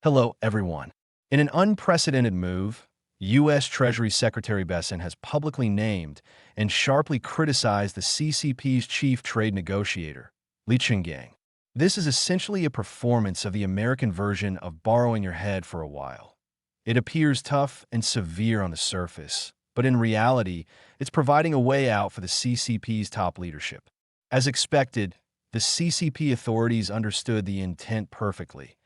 Hello, everyone. In an unprecedented move, U.S. Treasury Secretary Besson has publicly named and sharply criticized the CCP's chief trade negotiator, Li Chenggang. This is essentially a performance of the American version of borrowing your head for a while. It appears tough and severe on the surface, but in reality, it's providing a way out for the CCP's top leadership. As expected, the CCP authorities understood the intent perfectly.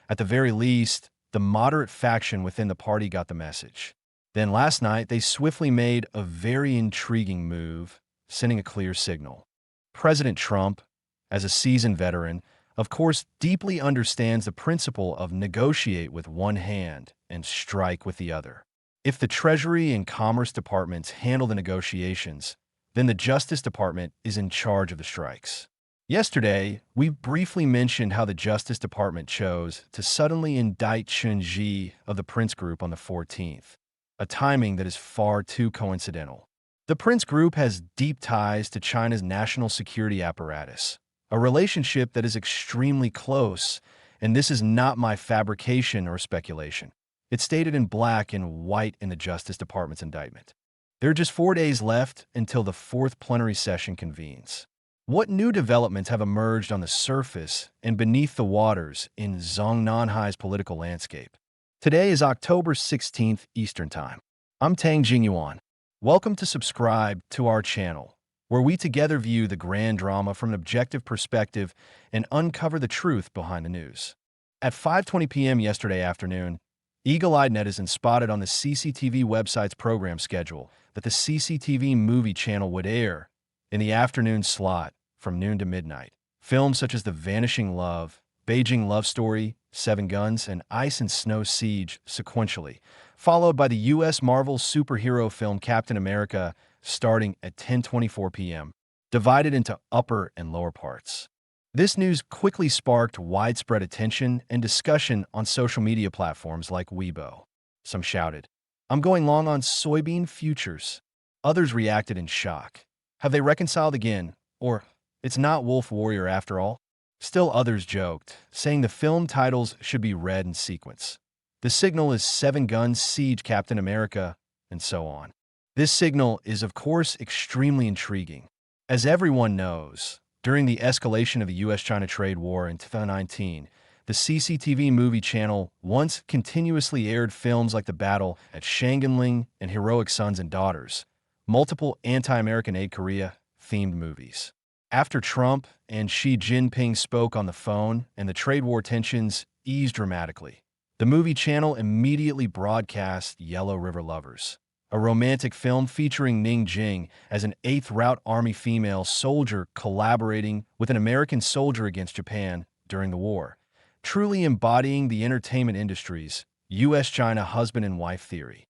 At the very least, the moderate faction within the party got the message. Then last night, they swiftly made a very intriguing move, sending a clear signal. President Trump, as a seasoned veteran, of course, deeply understands the principle of negotiate with one hand and strike with the other. If the Treasury and Commerce Departments handle the negotiations, then the Justice Department is in charge of the strikes. Yesterday, we briefly mentioned how the Justice Department chose to suddenly indict Chen Ji of the Prince Group on the 14th, a timing that is far too coincidental. The Prince Group has deep ties to China's national security apparatus, a relationship that is extremely close, and this is not my fabrication or speculation. It's stated in black and white in the Justice Department's indictment. There are just 4 days left until the fourth plenary session convenes. What new developments have emerged on the surface and beneath the waters in Zhongnanhai's political landscape? Today is October 16th Eastern Time. I'm Tang Jingyuan. Welcome to subscribe to our channel, where we together view the grand drama from an objective perspective and uncover the truth behind the news. At 5:20 p.m. yesterday afternoon, eagle-eyed netizens spotted on the CCTV website's program schedule that the CCTV movie channel would air in the afternoon slot from noon to midnight. Films such as The Vanishing Love, Beijing Love Story, Seven Guns, and Ice and Snow Siege sequentially, followed by the U.S. Marvel superhero film Captain America starting at 10:24 p.m., divided into upper and lower parts. This news quickly sparked widespread attention and discussion on social media platforms like Weibo. Some shouted, "I'm going long on soybean futures." Others reacted in shock. Have they reconciled again? Or, it's not Wolf Warrior after all? Still others joked, saying the film titles should be read in sequence. The signal is Seven Guns Siege Captain America, and so on. This signal is, of course, extremely intriguing. As everyone knows, during the escalation of the U.S.-China trade war in 2019, the CCTV movie channel once continuously aired films like The Battle at Shanghanling and Heroic Sons and Daughters, multiple anti-American aid Korea-themed movies. After Trump and Xi Jinping spoke on the phone and the trade war tensions eased dramatically, the movie channel immediately broadcast Yellow River Lovers, a romantic film featuring Ning Jing as an 8th Route Army female soldier collaborating with an American soldier against Japan during the war, truly embodying the entertainment industry's U.S.-China husband and wife theory.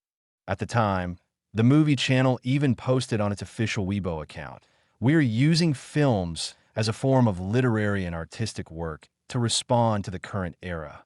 At the time, the movie channel even posted on its official Weibo account, "We're using films as a form of literary and artistic work to respond to the current era."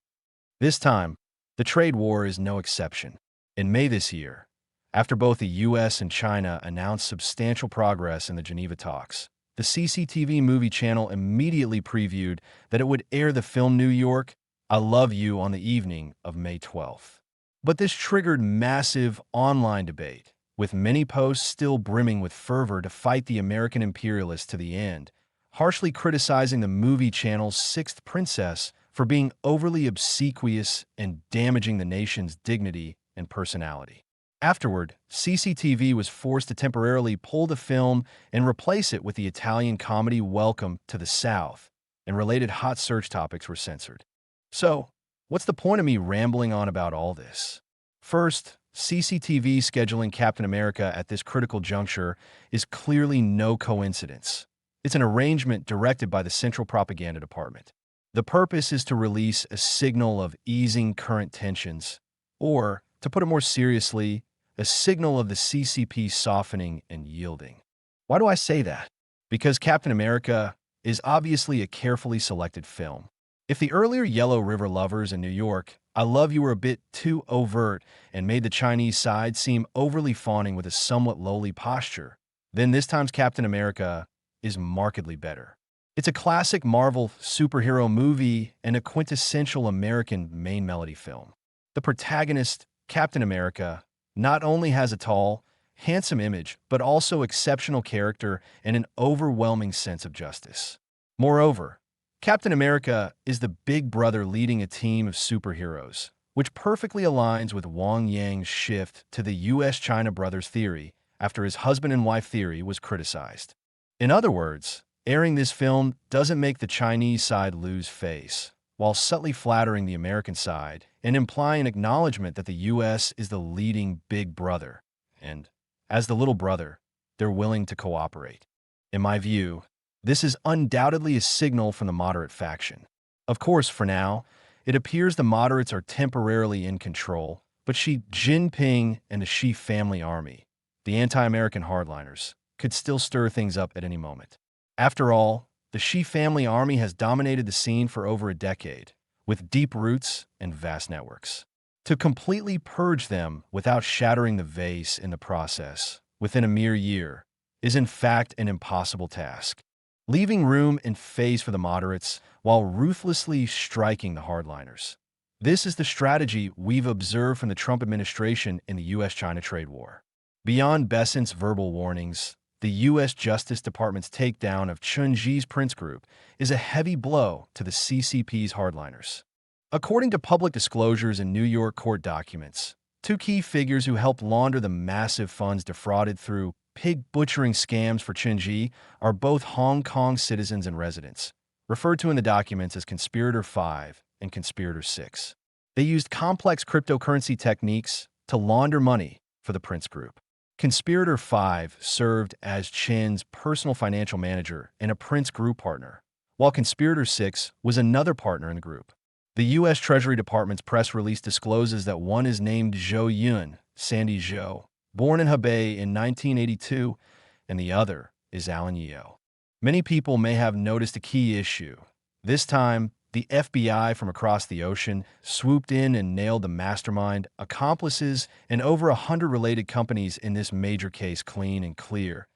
This time, the trade war is no exception. In May this year, after both the U.S. and China announced substantial progress in the Geneva talks, the CCTV movie channel immediately previewed that it would air the film New York, I Love You on the evening of May 12th. But this triggered massive online debate, with many posts still brimming with fervor to fight the American imperialists to the end, harshly criticizing the movie channel's sixth princess for being overly obsequious and damaging the nation's dignity and personality. Afterward, CCTV was forced to temporarily pull the film and replace it with the Italian comedy Welcome to the South, and related hot search topics were censored. So, what's the point of me rambling on about all this? First, CCTV scheduling Captain America at this critical juncture is clearly no coincidence. It's an arrangement directed by the Central Propaganda Department. The purpose is to release a signal of easing current tensions, or, to put it more seriously, a signal of the CCP softening and yielding. Why do I say that? Because Captain America is obviously a carefully selected film. If the earlier Yellow River Lovers in New York, I Love You were a bit too overt and made the Chinese side seem overly fawning with a somewhat lowly posture, then this time's Captain America is markedly better. It's a classic Marvel superhero movie and a quintessential American main melody film. The protagonist, Captain America, not only has a tall, handsome image, but also exceptional character and an overwhelming sense of justice. Moreover, Captain America is the big brother leading a team of superheroes, which perfectly aligns with Wang Yang's shift to the US-China brothers theory after his husband and wife theory was criticized. In other words, airing this film doesn't make the Chinese side lose face, while subtly flattering the American side and implying acknowledgement that the US is the leading big brother, and, as the little brother, they're willing to cooperate. In my view, this is undoubtedly a signal from the moderate faction. Of course, for now, it appears the moderates are temporarily in control, but Xi Jinping and the Xi family army, the anti-American hardliners, could still stir things up at any moment. After all, the Xi family army has dominated the scene for over a decade, with deep roots and vast networks. To completely purge them without shattering the vase in the process, within a mere year, is in fact an impossible task, leaving room and phase for the moderates while ruthlessly striking the hardliners. This is the strategy we've observed from the Trump administration in the US-China trade war. Beyond Besant's verbal warnings, the U.S. Justice Department's takedown of Chun-Ji's Prince Group is a heavy blow to the CCP's hardliners. According to public disclosures in New York court documents, two key figures who helped launder the massive funds defrauded through pig butchering scams for Chun-Ji are both Hong Kong citizens and residents, referred to in the documents as Conspirator 5 and Conspirator 6. They used complex cryptocurrency techniques to launder money for the Prince Group. Conspirator 5 served as Chen's personal financial manager and a Prince Group partner, while Conspirator 6 was another partner in the group. The U.S. Treasury Department's press release discloses that one is named Zhou Yun, Sandy Zhou, born in Hebei in 1982, and the other is Alan Yeo. Many people may have noticed a key issue. This time, the FBI from across the ocean swooped in and nailed the mastermind, accomplices, and over 100 related companies in this major case clean and clear,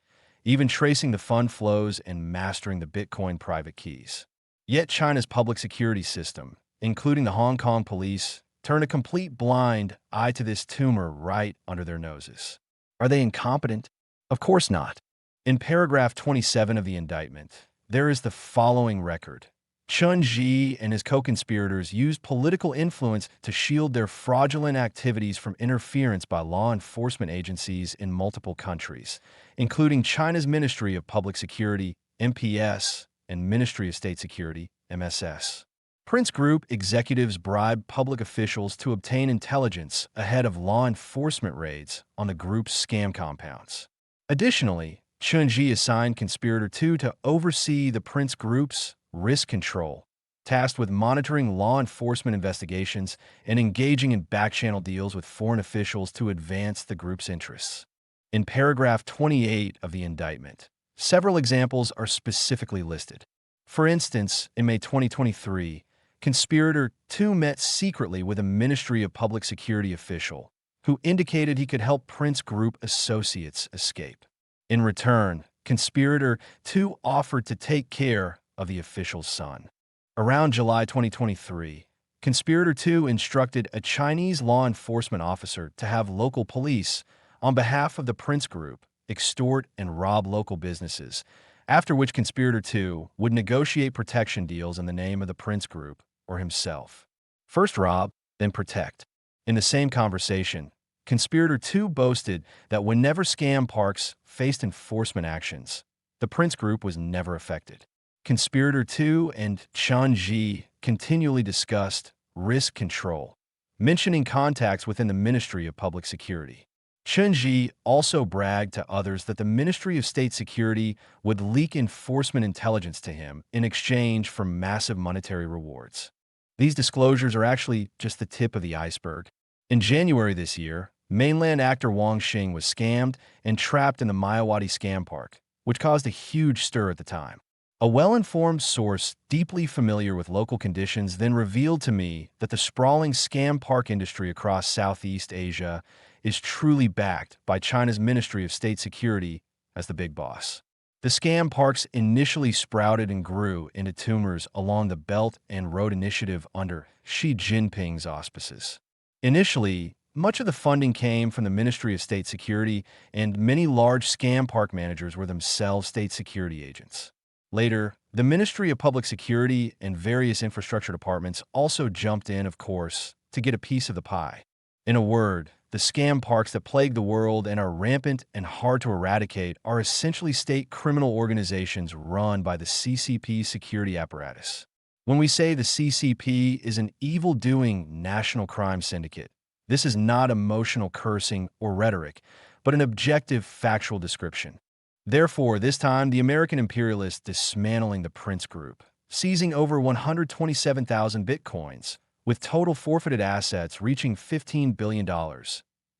even tracing the fund flows and mastering the Bitcoin private keys. Yet China's public security system, including the Hong Kong police, turned a complete blind eye to this tumor right under their noses. Are they incompetent? Of course not. In paragraph 27 of the indictment, there is the following record. Chun-Ji and his co-conspirators used political influence to shield their fraudulent activities from interference by law enforcement agencies in multiple countries, including China's Ministry of Public Security, MPS, and Ministry of State Security, MSS. Prince Group executives bribed public officials to obtain intelligence ahead of law enforcement raids on the group's scam compounds. Additionally, Chun-Ji assigned Conspirator 2 to oversee the Prince Group's risk control, tasked with monitoring law enforcement investigations and engaging in back-channel deals with foreign officials to advance the group's interests. In paragraph 28 of the indictment, several examples are specifically listed. For instance, in May 2023, Conspirator 2 met secretly with a Ministry of Public Security official who indicated he could help Prince Group associates escape. In return, Conspirator 2 offered to take care of the official's son. Around July 2023, Conspirator 2 instructed a Chinese law enforcement officer to have local police, on behalf of the Prince Group, extort and rob local businesses, after which Conspirator 2 would negotiate protection deals in the name of the Prince Group or himself. First rob, then protect. In the same conversation, Conspirator 2 boasted that whenever scam parks faced enforcement actions, the Prince Group was never affected. Conspirator 2 and Chun-Ji continually discussed risk control, mentioning contacts within the Ministry of Public Security. Chun-Ji also bragged to others that the Ministry of State Security would leak enforcement intelligence to him in exchange for massive monetary rewards. These disclosures are actually just the tip of the iceberg. In January this year, mainland actor Wang Xing was scammed and trapped in the Mayawati scam park, which caused a huge stir at the time. A well-informed source deeply familiar with local conditions then revealed to me that the sprawling scam park industry across Southeast Asia is truly backed by China's Ministry of State Security as the big boss. The scam parks initially sprouted and grew into tumors along the Belt and Road Initiative under Xi Jinping's auspices. Initially, much of the funding came from the Ministry of State Security, and many large scam park managers were themselves state security agents. Later, the Ministry of Public Security and various infrastructure departments also jumped in, of course, to get a piece of the pie. In a word, the scam parks that plague the world and are rampant and hard to eradicate are essentially state criminal organizations run by the CCP security apparatus. When we say the CCP is an evil-doing national crime syndicate, this is not emotional cursing or rhetoric, but an objective, factual description. Therefore, this time, the American imperialists dismantling the Prince Group, seizing over 127,000 bitcoins, with total forfeited assets reaching $15 billion.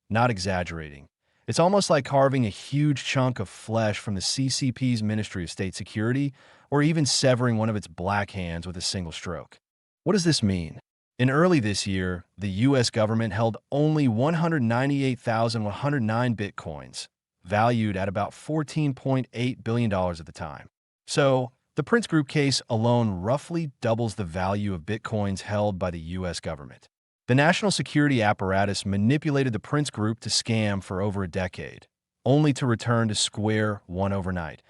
Not exaggerating. It's almost like carving a huge chunk of flesh from the CCP's Ministry of State Security, or even severing one of its black hands with a single stroke. What does this mean? In early this year, the U.S. government held only 198,109 bitcoins, valued at about $14.8 billion at the time. So, the Prince Group case alone roughly doubles the value of bitcoins held by the U.S. government. The national security apparatus manipulated the Prince Group to scam for over a decade, only to return to square one overnight,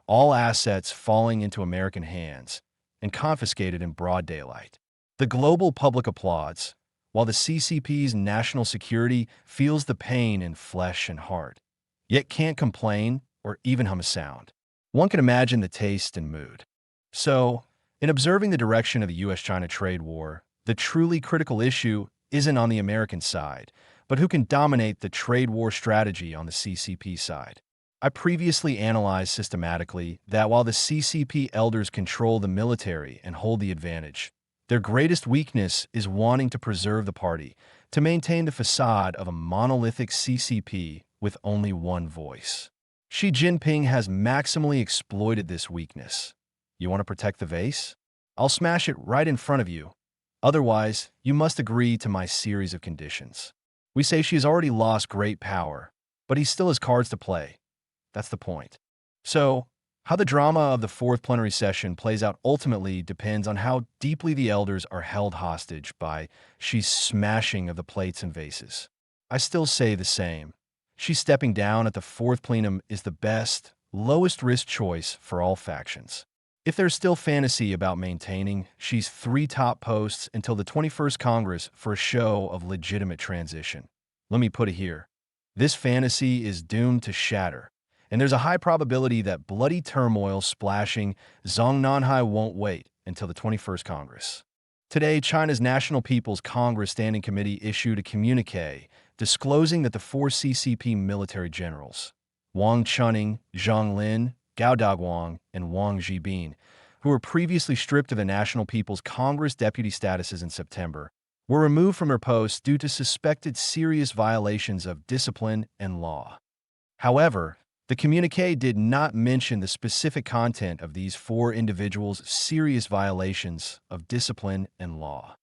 all assets falling into American hands and confiscated in broad daylight. The global public applauds, while the CCP's national security feels the pain in flesh and heart, yet can't complain or even hum a sound. One can imagine the taste and mood. So, in observing the direction of the U.S.-China trade war, the truly critical issue isn't on the American side, but who can dominate the trade war strategy on the CCP side. I previously analyzed systematically that while the CCP elders control the military and hold the advantage, their greatest weakness is wanting to preserve the party, to maintain the facade of a monolithic CCP with only one voice. Xi Jinping has maximally exploited this weakness. You want to protect the vase? I'll smash it right in front of you. Otherwise, you must agree to my series of conditions. We say she has already lost great power, but he still has cards to play. That's the point. So, how the drama of the fourth plenary session plays out ultimately depends on how deeply the elders are held hostage by Xi's smashing of the plates and vases. I still say the same. Xi stepping down at the fourth plenum is the best, lowest-risk choice for all factions. If there's still fantasy about maintaining Xi's three top posts until the 21st Congress for a show of legitimate transition, let me put it here. This fantasy is doomed to shatter, and there's a high probability that bloody turmoil splashing Zhongnanhai won't wait until the 21st Congress. Today, China's National People's Congress Standing Committee issued a communiqué disclosing that the four CCP military generals, Wang Chuning, Zhang Lin, Gao Daguang, and Wang Zhibin, who were previously stripped of the National People's Congress deputy statuses in September, were removed from their posts due to suspected serious violations of discipline and law. However, the communiqué did not mention the specific content of these four individuals' serious violations of discipline and law.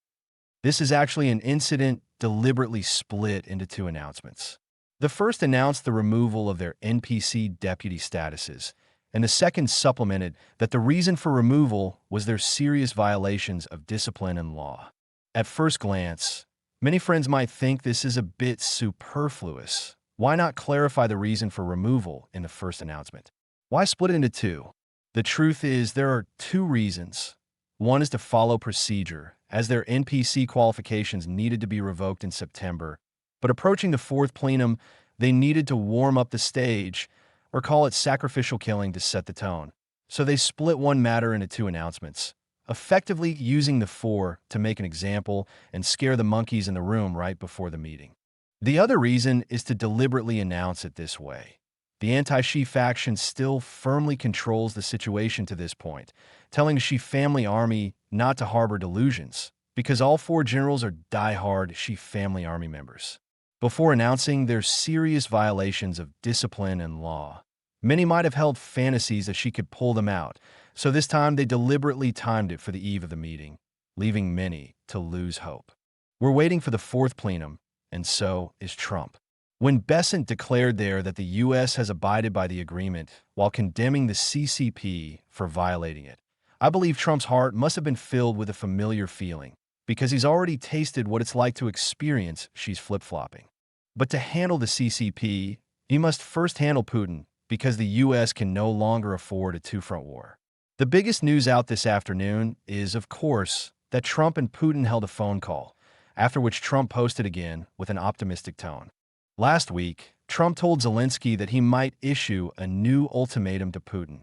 This is actually an incident deliberately split into two announcements. The first announced the removal of their NPC deputy statuses, and the second supplemented that the reason for removal was their serious violations of discipline and law. At first glance, many friends might think this is a bit superfluous. Why not clarify the reason for removal in the first announcement? Why split it into two? The truth is there are two reasons. One is to follow procedure, as their NPC qualifications needed to be revoked in September, but approaching the fourth plenum, they needed to warm up the stage, or call it sacrificial killing to set the tone. So they split one matter into two announcements, effectively using the four to make an example and scare the monkeys in the room right before the meeting. The other reason is to deliberately announce it this way. The anti-Xi faction still firmly controls the situation to this point, telling the Xi family army not to harbor delusions, because all four generals are die-hard Xi family army members. Before announcing their serious violations of discipline and law, many might have held fantasies that Xi could pull them out, so this time they deliberately timed it for the eve of the meeting, leaving many to lose hope. We're waiting for the fourth plenum, and so is Trump. When Bessent declared there that the U.S. has abided by the agreement while condemning the CCP for violating it, I believe Trump's heart must have been filled with a familiar feeling, because he's already tasted what it's like to experience she's flip-flopping. But to handle the CCP, he must first handle Putin, because the U.S. can no longer afford a two-front war. The biggest news out this afternoon is, of course, that Trump and Putin held a phone call, after which Trump posted again with an optimistic tone. Last week, Trump told Zelensky that he might issue a new ultimatum to Putin.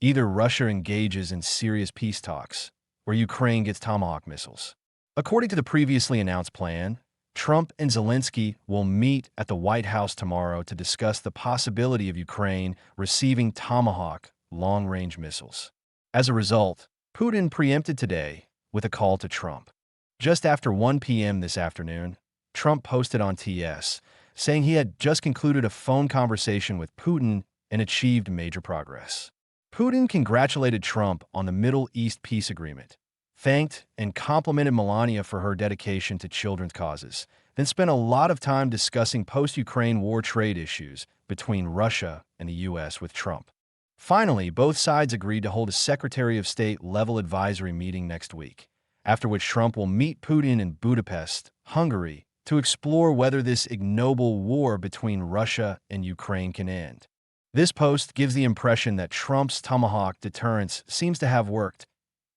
Either Russia engages in serious peace talks, or Ukraine gets Tomahawk missiles. According to the previously announced plan, Trump and Zelensky will meet at the White House tomorrow to discuss the possibility of Ukraine receiving Tomahawk long-range missiles. As a result, Putin preempted today with a call to Trump. Just after 1 p.m. this afternoon, Trump posted on TS, saying he had just concluded a phone conversation with Putin and achieved major progress. Putin congratulated Trump on the Middle East peace agreement, thanked and complimented Melania for her dedication to children's causes, then spent a lot of time discussing post-Ukraine war trade issues between Russia and the U.S. with Trump. Finally, both sides agreed to hold a Secretary of State-level advisory meeting next week, after which Trump will meet Putin in Budapest, Hungary, to explore whether this ignoble war between Russia and Ukraine can end. This post gives the impression that Trump's Tomahawk deterrence seems to have worked.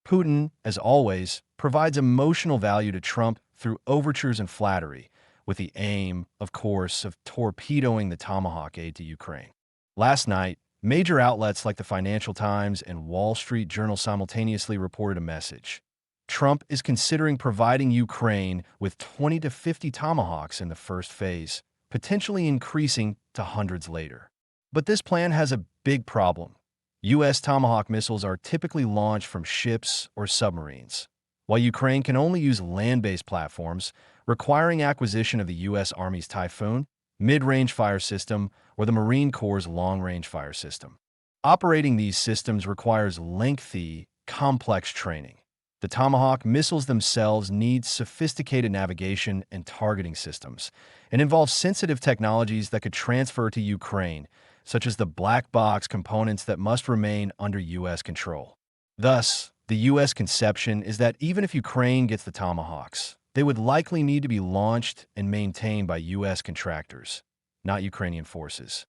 Putin, as always, provides emotional value to Trump through overtures and flattery, with the aim, of course, of torpedoing the Tomahawk aid to Ukraine. Last night, major outlets like the Financial Times and Wall Street Journal simultaneously reported a message. Trump is considering providing Ukraine with 20 to 50 Tomahawks in the first phase, potentially increasing to hundreds later. But this plan has a big problem. U.S. Tomahawk missiles are typically launched from ships or submarines, while Ukraine can only use land-based platforms, requiring acquisition of the U.S. Army's Typhoon, mid-range fire system, or the Marine Corps' long-range fire system. Operating these systems requires lengthy, complex training. The Tomahawk missiles themselves need sophisticated navigation and targeting systems, and involve sensitive technologies that could transfer to Ukraine, such as the black box components that must remain under U.S. control. Thus, the U.S. conception is that even if Ukraine gets the Tomahawks, they would likely need to be launched and maintained by U.S. contractors, not Ukrainian forces.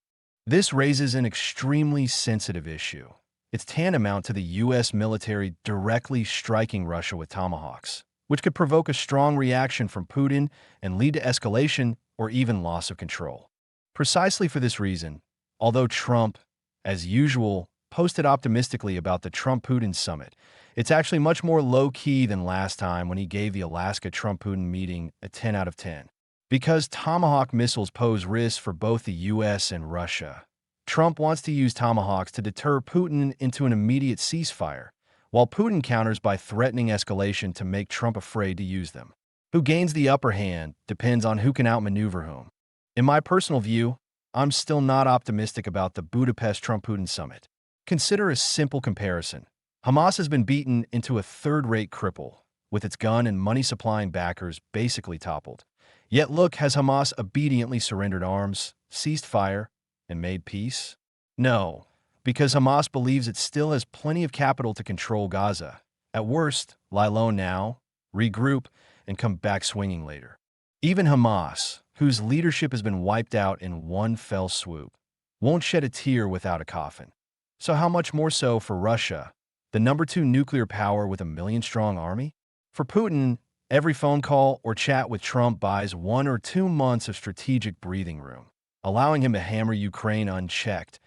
This raises an extremely sensitive issue. It's tantamount to the U.S. military directly striking Russia with Tomahawks, which could provoke a strong reaction from Putin and lead to escalation or even loss of control. Precisely for this reason, although Trump, as usual, posted optimistically about the Trump-Putin summit, it's actually much more low-key than last time when he gave the Alaska Trump-Putin meeting a 10 out of 10. Because Tomahawk missiles pose risks for both the U.S. and Russia, Trump wants to use Tomahawks to deter Putin into an immediate ceasefire, while Putin counters by threatening escalation to make Trump afraid to use them. Who gains the upper hand depends on who can outmaneuver whom. In my personal view, I'm still not optimistic about the Budapest Trump-Putin summit. Consider a simple comparison. Hamas has been beaten into a third-rate cripple, with its gun and money-supplying backers basically toppled. Yet look, has Hamas obediently surrendered arms, ceased fire, and made peace? No, because Hamas believes it still has plenty of capital to control Gaza. At worst, lie low now, regroup, and come back swinging later. Even Hamas, whose leadership has been wiped out in one fell swoop, won't shed a tear without a coffin. So how much more so for Russia, the number 2 nuclear power with a million-strong army? For Putin, every phone call or chat with Trump buys 1 or 2 months of strategic breathing room, allowing him to hammer Ukraine unchecked.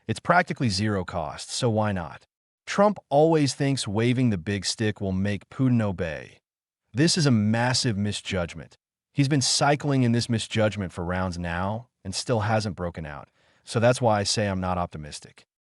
It's practically zero cost, so why not? Trump always thinks waving the big stick will make Putin obey. This is a massive misjudgment. He's been cycling in this misjudgment for rounds now and still hasn't broken out. So that's why I say I'm not optimistic.